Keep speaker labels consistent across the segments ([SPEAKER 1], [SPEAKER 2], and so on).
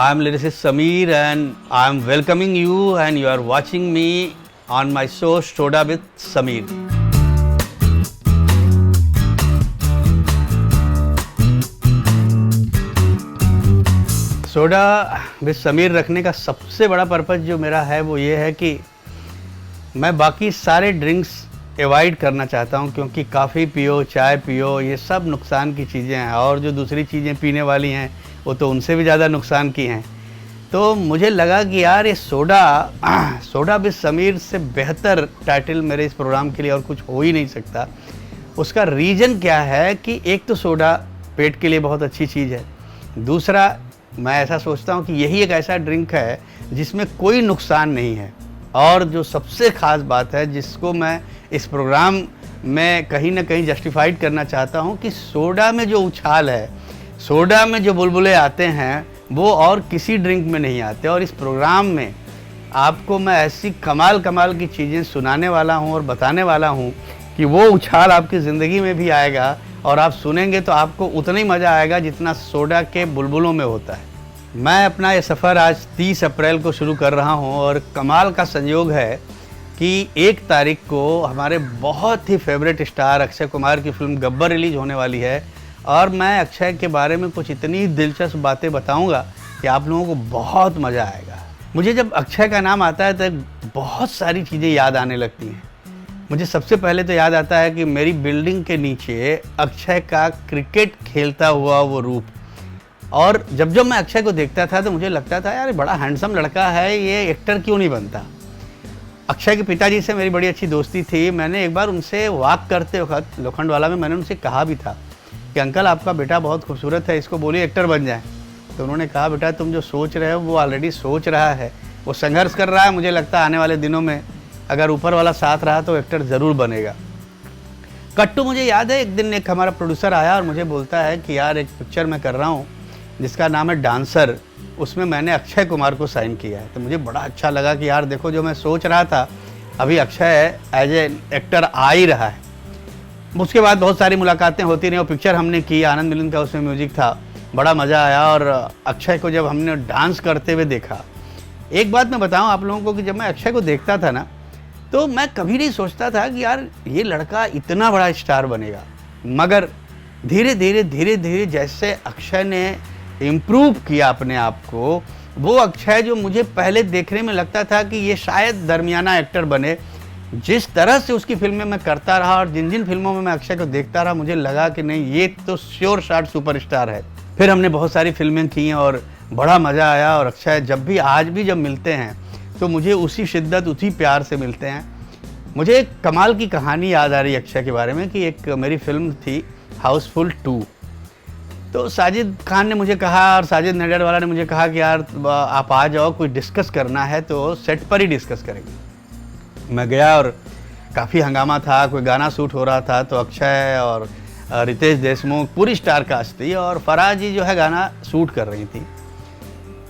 [SPEAKER 1] I'm lyricist Sameer and I'm welcoming you and you are watching me on my show Soda with Sameer. Soda with Sameer रखने का सबसे बड़ा purpose जो मेरा है वो ये है कि मैं बाकी सारे ड्रिंक्स अवॉइड करना चाहता हूँ, क्योंकि कॉफ़ी पियो, चाय पियो, ये सब नुकसान की चीज़ें हैं और जो दूसरी चीज़ें पीने वाली हैं वो तो उनसे भी ज़्यादा नुकसान की हैं। तो मुझे लगा कि यार ये सोडा विद समीर से बेहतर टाइटल मेरे इस प्रोग्राम के लिए और कुछ हो ही नहीं सकता। उसका रीज़न क्या है कि एक तो सोडा पेट के लिए बहुत अच्छी चीज़ है, दूसरा मैं ऐसा सोचता हूँ कि यही एक ऐसा ड्रिंक है जिसमें कोई नुकसान नहीं है, और जो सबसे ख़ास बात है जिसको मैं इस प्रोग्राम में कहीं ना कहीं जस्टिफाइड करना चाहता हूँ कि सोडा में जो उछाल है, सोडा में जो बुलबुले आते हैं वो और किसी ड्रिंक में नहीं आते। और इस प्रोग्राम में आपको मैं ऐसी कमाल की चीज़ें सुनाने वाला हूँ और बताने वाला हूँ कि वो उछाल आपकी ज़िंदगी में भी आएगा और आप सुनेंगे तो आपको उतना ही मज़ा आएगा जितना सोडा के बुलबुलों में होता है। मैं अपना ये सफ़र आज 30 अप्रैल को शुरू कर रहा हूँ और कमाल का संयोग है कि 1 तारीख को हमारे बहुत ही फेवरेट स्टार अक्षय कुमार की फिल्म गब्बर रिलीज़ होने वाली है और मैं अक्षय के बारे में कुछ इतनी दिलचस्प बातें बताऊँगा कि आप लोगों को बहुत मज़ा आएगा। मुझे जब अक्षय का नाम आता है तो बहुत सारी चीज़ें याद आने लगती हैं। मुझे सबसे पहले तो याद आता है कि मेरी बिल्डिंग के नीचे अक्षय का क्रिकेट खेलता हुआ वो रूप, और जब मैं अक्षय को देखता था तो मुझे लगता था यार बड़ा हैंडसम लड़का है, ये एक्टर क्यों नहीं बनता। अक्षय के पिताजी से मेरी बड़ी अच्छी दोस्ती थी। मैंने एक बार उनसे वॉक करते वक्त लोखंडवाला में मैंने उनसे कहा भी था कि अंकल आपका बेटा बहुत खूबसूरत है, इसको बोलिए एक्टर बन जाए। तो उन्होंने कहा बेटा तुम जो सोच रहे हो वो ऑलरेडी सोच रहा है, वो संघर्ष कर रहा है। मुझे लगता है आने वाले दिनों में अगर ऊपर वाला साथ रहा तो एक्टर ज़रूर बनेगा। कट्टू मुझे याद है एक दिन एक हमारा प्रोड्यूसर आया और मुझे बोलता है कि यार एक पिक्चर मैं कर रहा हूँ जिसका नाम है डांसर, उसमें मैंने अक्षय कुमार को साइन किया है। तो मुझे बड़ा अच्छा लगा कि यार देखो जो मैं सोच रहा था अभी अक्षय एज ए एक्टर आ ही रहा है। उसके बाद बहुत सारी मुलाकातें होती रही और पिक्चर हमने की, आनंद मिलन का उसमें म्यूजिक था, बड़ा मज़ा आया। और अक्षय को जब हमने डांस करते हुए देखा, एक बात मैं बताऊँ आप लोगों को कि जब मैं अक्षय को देखता था ना तो मैं कभी नहीं सोचता था कि यार ये लड़का इतना बड़ा स्टार बनेगा, मगर धीरे धीरे जैसे अक्षय ने इम्प्रूव किया अपने आप को, वो अक्षय जो मुझे पहले देखने में लगता था कि ये शायद दरमियाना एक्टर बने, जिस तरह से उसकी फिल्में मैं करता रहा और जिन फिल्मों में मैं अक्षय को देखता रहा मुझे लगा कि नहीं ये तो श्योर शॉट सुपरस्टार है। फिर हमने बहुत सारी फिल्में की और बड़ा मज़ा आया। और अक्षय जब भी आज भी जब मिलते हैं तो मुझे उसी शिद्दत उसी प्यार से मिलते हैं। मुझे एक कमाल की कहानी याद आ रही है अक्षय के बारे में कि एक मेरी फिल्म थी हाउसफुल 2, तो साजिद खान ने मुझे कहा और साजिद नडियाडवाला ने मुझे कहा कि यार आप आ जाओ, कोई डिस्कस करना है तो सेट पर ही डिस्कस करेंगे। मैं गया और काफ़ी हंगामा था, कोई गाना शूट हो रहा था, तो अक्षय और रितेश देशमुख पूरी स्टार कास्ट थी और फराह जी जो है गाना शूट कर रही थी।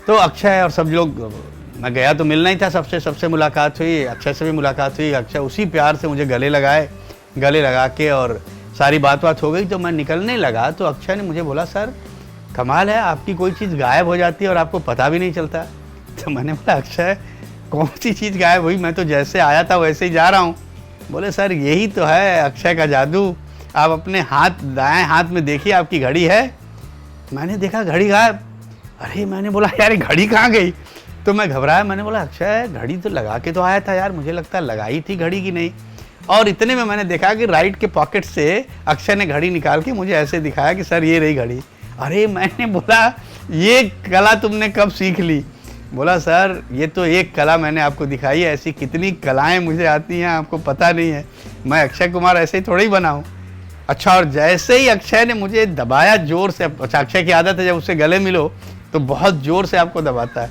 [SPEAKER 1] तो अक्षय और सब लोग, मैं गया तो मिलना ही था सबसे मुलाकात हुई, अक्षय से भी मुलाकात हुई। अक्षय उसी प्यार से मुझे गले लगा के और सारी बात हो गई। तो मैं निकलने लगा तो अक्षय ने मुझे बोला सर कमाल है, आपकी कोई चीज़ गायब हो जाती है और आपको पता भी नहीं चलता। तो मैंने बोला अक्षय कौन सी चीज़ गायब हुई, मैं तो जैसे आया था वैसे ही जा रहा हूँ। बोले सर यही तो है अक्षय का जादू, आप अपने दाएँ हाथ में देखिए आपकी घड़ी है। मैंने देखा घड़ी गायब। अरे मैंने बोला यार घड़ी कहाँ गई। तो मैं घबराया, मैंने बोला अक्षय घड़ी तो लगा के तो आया था यार, मुझे लगता है लगाई थी घड़ी की नहीं। और इतने में मैंने देखा कि राइट के पॉकेट से अक्षय ने घड़ी निकाल के मुझे ऐसे दिखाया कि सर ये रही घड़ी। अरे मैंने बोला ये कला तुमने कब सीख ली। बोला सर ये तो एक कला मैंने आपको दिखाई है, ऐसी कितनी कलाएं मुझे आती हैं आपको पता नहीं है, मैं अक्षय कुमार ऐसे ही थोड़ा ही बना हूँ। अच्छा, और जैसे ही अक्षय ने मुझे दबाया जोर से, अच्छा अक्षय की आदत है जब उससे गले मिलो तो बहुत ज़ोर से आपको दबाता है।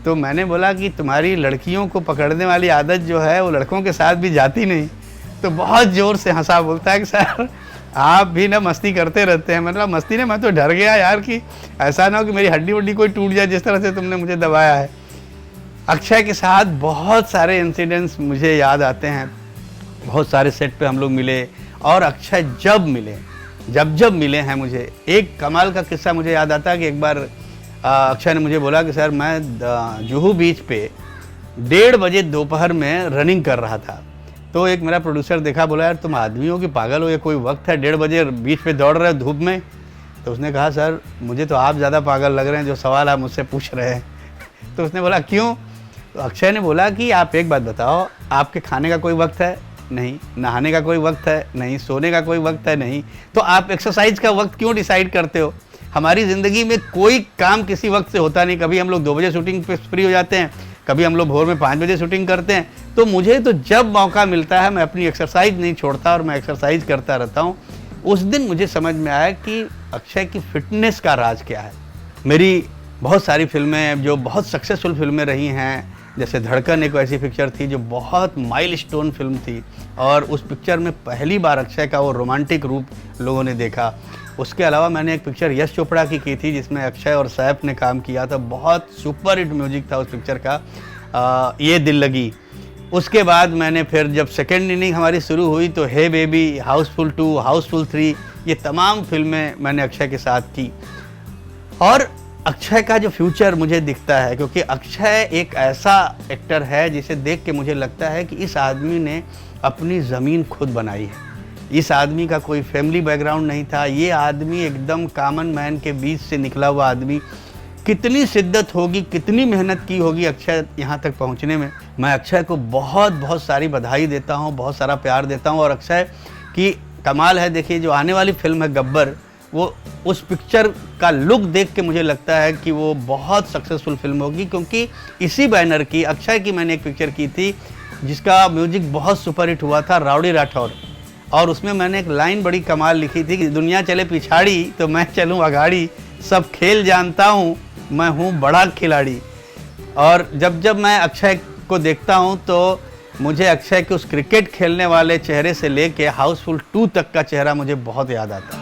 [SPEAKER 1] तो मैंने बोला कि तुम्हारी लड़कियों को पकड़ने वाली आदत जो है वो लड़कों के साथ भी जाती नहीं। तो बहुत ज़ोर से हंसा, बोलता है कि सर आप भी ना मस्ती करते रहते हैं। मतलब मस्ती ने, मैं तो डर गया यार कि ऐसा ना हो कि मेरी हड्डी वड्डी कोई टूट जाए जिस तरह से तुमने मुझे दबाया है। अक्षय के साथ बहुत सारे इंसिडेंट्स मुझे याद आते हैं, बहुत सारे सेट पे हम लोग मिले और अक्षय जब मिले हैं मुझे, एक कमाल का किस्सा मुझे याद आता है कि एक बार अक्षय ने मुझे बोला कि सर मैं जुहू बीच पे 1:30 बजे दोपहर में रनिंग कर रहा था। तो एक मेरा प्रोड्यूसर देखा, बोला यार तुम आदमी हो कि पागल हो, ये कोई वक्त है 1:30 बजे बीच पे दौड़ रहे हो धूप में? तो उसने कहा सर मुझे तो आप ज़्यादा पागल लग रहे हैं जो सवाल आप मुझसे पूछ रहे हैं। तो उसने बोला क्यों? तो अक्षय ने बोला कि आप एक बात बताओ, आपके खाने का कोई वक्त है? नहीं। नहाने का कोई वक्त है? नहीं। सोने का कोई वक्त है? नहीं। तो आप एक्सरसाइज का वक्त क्यों डिसाइड करते हो? हमारी ज़िंदगी में कोई काम किसी वक्त से होता नहीं। कभी हम लोग 2 बजे शूटिंग पे फ्री हो जाते हैं, कभी हम लोग भोर में 5 बजे शूटिंग करते हैं। तो मुझे तो जब मौका मिलता है मैं अपनी एक्सरसाइज नहीं छोड़ता और मैं एक्सरसाइज करता रहता हूँ। उस दिन मुझे समझ में आया कि अक्षय की फिटनेस का राज क्या है। मेरी बहुत सारी फिल्में जो बहुत सक्सेसफुल फिल्में रही हैं, जैसे धड़कन एक ऐसी पिक्चर थी जो बहुत माइलस्टोन फिल्म थी और उस पिक्चर में पहली बार अक्षय का वो रोमांटिक रूप लोगों ने देखा। उसके अलावा मैंने एक पिक्चर यश चोपड़ा की थी जिसमें अक्षय और सैफ ने काम किया था, बहुत सुपर हिट म्यूजिक था उस पिक्चर का, ये दिल लगी। उसके बाद मैंने फिर जब सेकेंड इनिंग हमारी शुरू हुई तो हे बेबी, हाउसफुल 2, हाउसफुल 3, ये तमाम फिल्में मैंने अक्षय के साथ की। और अक्षय का जो फ्यूचर मुझे दिखता है, क्योंकि अक्षय एक ऐसा एक्टर है जिसे देख के मुझे लगता है कि इस आदमी ने अपनी ज़मीन खुद बनाई है। इस आदमी का कोई फैमिली बैकग्राउंड नहीं था, ये आदमी एकदम कॉमन मैन के बीच से निकला हुआ आदमी। कितनी शिद्दत होगी, कितनी मेहनत की होगी अक्षय यहाँ तक पहुँचने में। मैं अक्षय को बहुत बहुत सारी बधाई देता हूँ, बहुत सारा प्यार देता हूँ। और अक्षय की कमाल है, देखिए जो आने वाली फिल्म है गब्बर, वो उस पिक्चर का लुक देख के मुझे लगता है कि वो बहुत सक्सेसफुल फिल्म होगी, क्योंकि इसी बैनर की अक्षय की मैंने एक पिक्चर की थी जिसका म्यूजिक बहुत सुपरहिट हुआ था, राउडी राठौर। और उसमें मैंने एक लाइन बड़ी कमाल लिखी थी कि दुनिया चले पिछाड़ी तो मैं चलूँ अगाड़ी, सब खेल जानता हूँ मैं हूँ बड़ा खिलाड़ी। और जब जब मैं अक्षय को देखता हूँ तो मुझे अक्षय के उस क्रिकेट खेलने वाले चेहरे से लेके हाउसफुल 2 तक का चेहरा मुझे बहुत याद आता है।